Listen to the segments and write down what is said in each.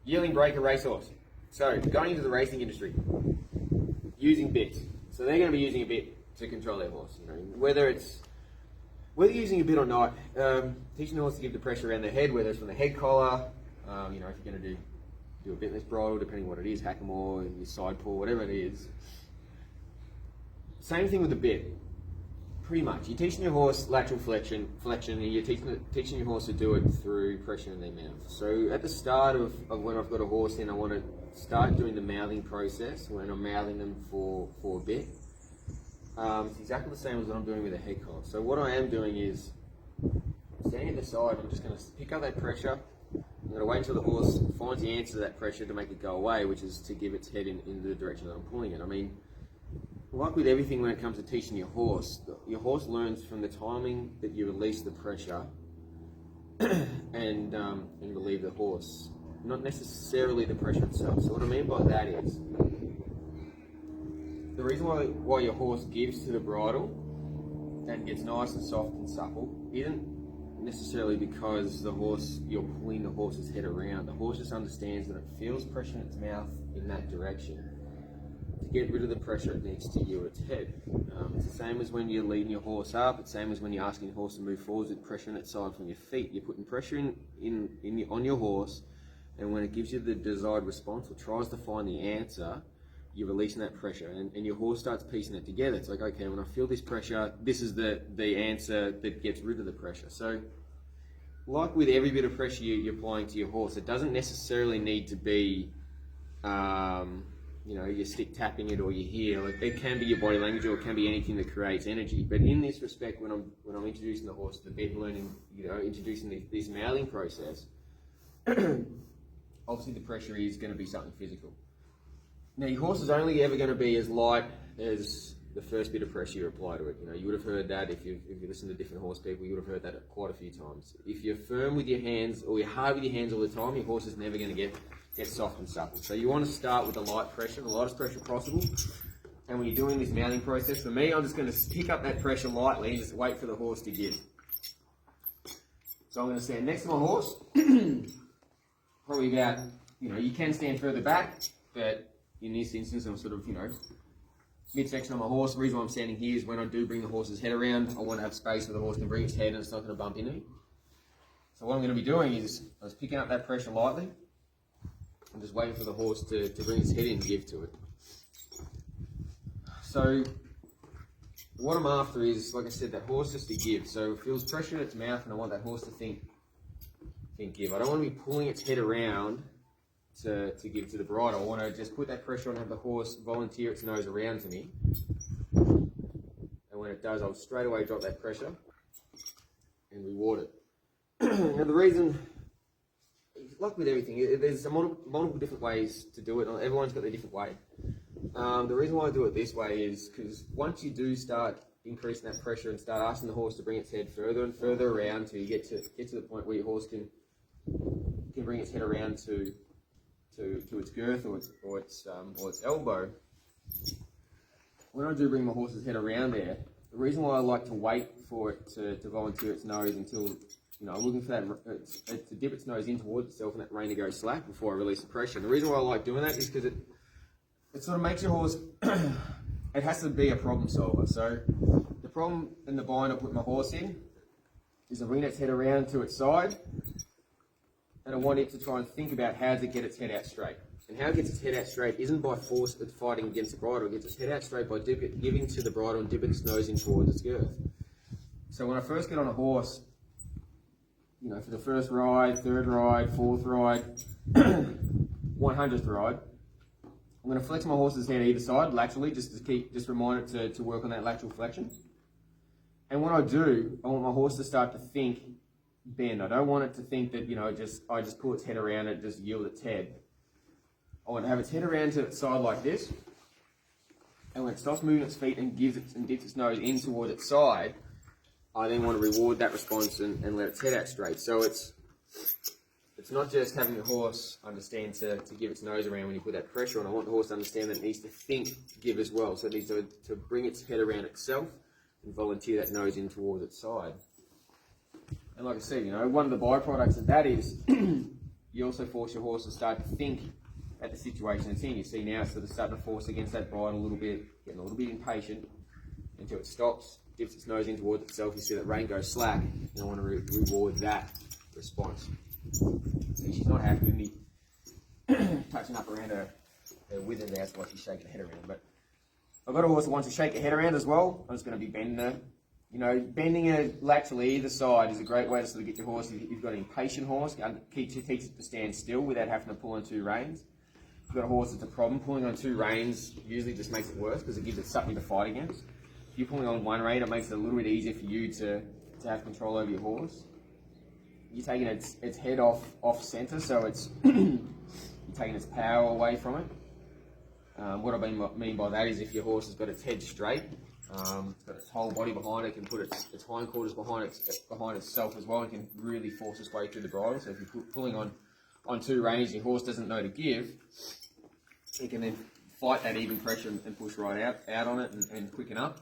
yearling breaker racehorse. So going into the racing industry, using bits. So they're going to be using a bit to control their horse. You know, whether you're using a bit or not, teaching the horse to give the pressure around their head, whether it's from the head collar, you know, if you're going to do a bitless bridle, depending what it is, hackamore, your side pull, whatever it is. Same thing with the bit. Pretty much, you're teaching your horse lateral flexion, and you're teaching your horse to do it through pressure in their mouth. So at the start of when I've got a horse in, I want to start doing the mouthing process when I'm mouthing them for a bit. It's exactly the same as what I'm doing with a head collar. So what I am doing is, standing at the side, I'm just going to pick up that pressure. I'm going to wait until the horse finds the answer to that pressure to make it go away, which is to give its head in the direction that I'm pulling it. I mean, like with everything when it comes to teaching your horse learns from the timing that you release the pressure and relieve the horse, not necessarily the pressure itself. So what I mean by that is, the reason why your horse gives to the bridle and gets nice and soft and supple isn't necessarily because you're pulling the horse's head around. The horse just understands that it feels pressure in its mouth in that direction. To get rid of the pressure, it needs to yield its head. It's the same as when you're leading your horse up. It's the same as when you're asking your horse to move forwards with pressure on its side from your feet. You're putting pressure on your horse, and when it gives you the desired response or tries to find the answer, you're releasing that pressure, and your horse starts piecing it together. It's like, okay, when I feel this pressure, this is the answer that gets rid of the pressure. So, like with every bit of pressure you're applying to your horse, it doesn't necessarily need to be, you know, you're stick tapping it or you're here. Like, it can be your body language, or it can be anything that creates energy. But in this respect, when I'm introducing the horse to the bit, learning, you know, introducing this mouthing process, obviously the pressure is going to be something physical. Now, your horse is only ever going to be as light as the first bit of pressure you apply to it. You know, you would have heard that if you listen to different horse people, you would have heard that quite a few times. If you're firm with your hands or you're hard with your hands all the time, your horse is never going to get soft and supple. So you want to start with the light pressure, the lightest pressure possible. And when you're doing this mouthing process, for me, I'm just going to pick up that pressure lightly and just wait for the horse to give. So I'm going to stand next to my horse, probably about, you know, you can stand further back, but in this instance, I'm sort of, you know, midsection on my horse. The reason why I'm standing here is when I do bring the horse's head around, I want to have space where the horse can bring its head and it's not going to bump into me. So what I'm going to be doing is, I was picking up that pressure lightly. I'm just waiting for the horse to bring its head in and give to it. So what I'm after is, like I said, that horse just to give. So it feels pressure in its mouth and I want that horse to think give. I don't want to be pulling its head around to give to the bridle. I want to just put that pressure on and have the horse volunteer its nose around to me. And when it does, I'll straight away drop that pressure and reward it. Now the reason, like with everything, there's multiple different ways to do it. Everyone's got their different way. The reason why I do it this way is because once you do start increasing that pressure and start asking the horse to bring its head further and further around till you get to the point where your horse can bring its head around to its girth or its elbow. When I do bring my horse's head around there, the reason why I like to wait for it to volunteer its nose until, you know, I'm looking for that to dip its nose in towards itself and that rein to go slack before I release the pressure. And the reason why I like doing that is because it sort of makes your horse, it has to be a problem solver. So the problem in the bind I put my horse in is I bring its head around to its side, and I want it to try and think about how to get its head out straight. And how it gets its head out straight isn't by force of fighting against the bridle. It gets its head out straight by giving to the bridle and dipping its nose in towards its girth. So when I first get on a horse, you know, for the first ride, third ride, fourth ride, 100th ride, I'm going to flex my horse's head either side laterally, just remind it to work on that lateral flexion. And when I do, I want my horse to start to think bend. I don't want it to think that, you know, I just pull its head around and just yield its head. I want to have its head around to its side like this, and when it stops moving its feet and dips its nose in towards its side, I then want to reward that response and let its head out straight. So it's not just having the horse understand to give its nose around when you put that pressure on. I want the horse to understand that it needs to think give as well. So it needs to bring its head around itself and volunteer that nose in towards its side. And like I said, you know, one of the byproducts of that is you also force your horse to start to think at the situation it's in. You see now it's sort of starting to force against that bridle a little bit, getting a little bit impatient until it stops, dips its nose in towards itself. You see that rein goes slack, and I want to reward that response. See, she's not happy with me touching up around her wither there, that's why she's shaking her head around. But I've got a horse that wants to shake her head around as well. I'm just going to be bending her. You know, bending her laterally either side is a great way to sort of get your horse. If you've got an impatient horse, teach it to stand still without having to pull on two reins. If you've got a horse that's a problem, pulling on two reins usually just makes it worse because it gives it something to fight against. If you're pulling on one rein, it makes it a little bit easier for you to have control over your horse. You're taking its head off centre, so it's you're taking its power away from it. What I mean by that is if your horse has got its head straight, it's got its whole body behind it, can put its hindquarters behind itself as well, and can really force its way through the bridle. So if you're pulling on two reins, your horse doesn't know to give, it can then fight that even pressure and push right out on it and quicken up.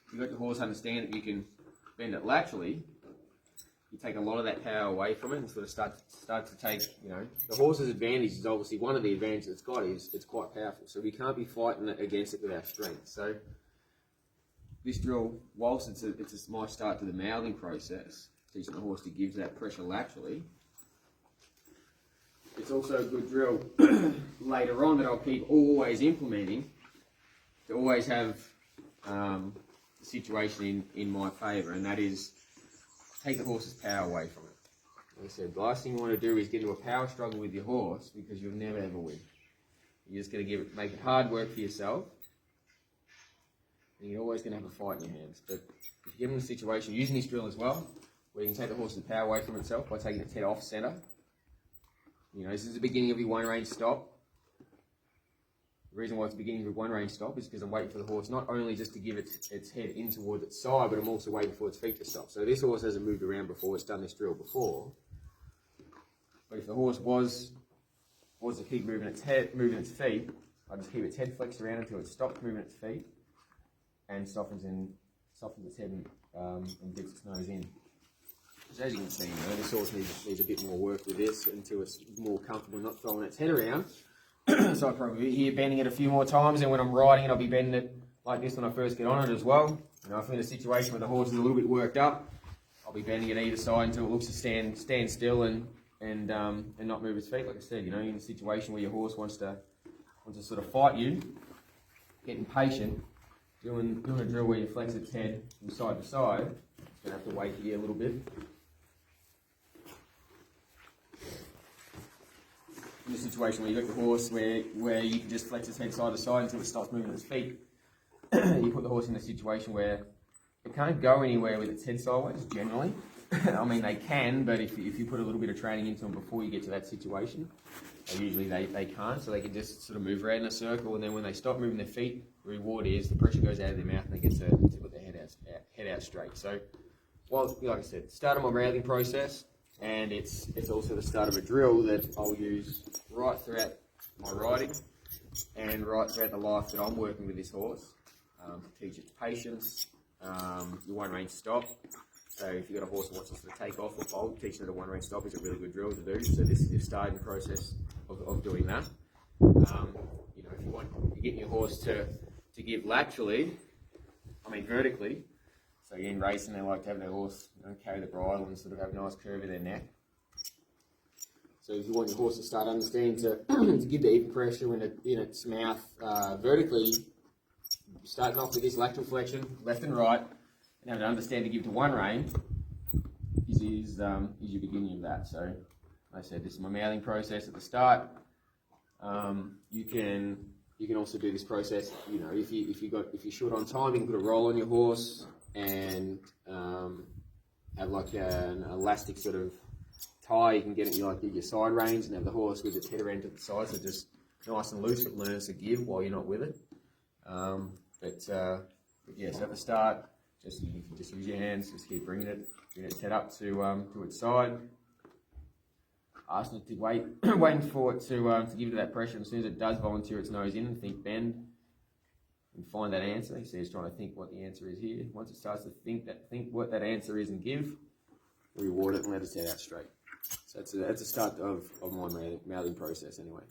If you let the horse understand that you can bend it laterally, you take a lot of that power away from it and sort of start to take, you know, the horse's advantage is obviously one of the advantages it's got is it's quite powerful. So we can't be fighting against it with our strength. So this drill, whilst it's my start to the mouthing process, teaching the horse to give that pressure laterally, it's also a good drill later on that I'll keep always implementing to always have the situation in my favour, and that is take the horse's power away from it. Like I said, the last thing you want to do is get into a power struggle with your horse because you'll never ever win. You're just going to make it hard work for yourself, and you're always going to have a fight in your hands. But if you get in a situation, using this drill as well, where you can take the horse's power away from itself by taking its head off centre. You know, this is the beginning of your one range stop. The reason why it's beginning with one range stop is because I'm waiting for the horse not only just to give its head in towards its side, but I'm also waiting for its feet to stop. So this horse hasn't moved around before, it's done this drill before. But if the horse was to keep moving its head, moving its feet, I just keep its head flexed around until it stops moving its feet and softens its head and dips its nose in. So as you can see, you know, this horse needs a bit more work with this until it's more comfortable not throwing its head around. So I'll probably be here bending it a few more times, and when I'm riding it, I'll be bending it like this when I first get on it as well. You know, if I'm in a situation where the horse is a little bit worked up, I'll be bending it either side until it looks to stand still and not move its feet. Like I said, you know, in a situation where your horse wants to sort of fight you, get impatient, doing a drill where you flex its head from side to side, it's going to have to wait here a little bit. In a situation where you've got the horse where you can just flex its head side to side until it stops moving its feet, you put the horse in a situation where it can't go anywhere with its head sideways, generally. I mean, they can, but if you put a little bit of training into them before you get to that situation, usually they can't, so they can just sort of move around in a circle, and then when they stop moving their feet, the reward is the pressure goes out of their mouth and they get to put their head out straight. So, well, like I said, start of my mouthing process, and it's also the start of a drill that I'll use right throughout my riding and right throughout the life that I'm working with this horse to teach it patience, your one range stop. So if you've got a horse that wants to sort of take off or fold, teaching it a one range stop is a really good drill to do. So this is your starting process of doing that. You know, if you're getting your horse to give laterally, I mean vertically. So in racing, they like to have their horse, you know, carry the bridle and sort of have a nice curve in their neck. So if you want your horse to start understanding to give the even pressure in its mouth vertically, starting off with this lateral flexion, left and right, and have to understand to give to one rein is your beginning of that. So, like I said, this is my mouthing process at the start. You can also do this process. You know, if you're short on time, you can put a roll on your horse and have like an elastic sort of tie. You can get it in your side reins and have the horse with its head around to the side, so just nice and loose. It learns to give while you're not with it. But yeah, so at the start, you can just use your hands, just keep bringing its head up to its side. Asking it to waiting for it to give it that pressure. As soon as it does volunteer its nose in, think bend and find that answer. So it's trying to think what the answer is here. Once it starts to think what that answer is and give, reward it and let its head out straight. So that's a start of my mouthing process anyway.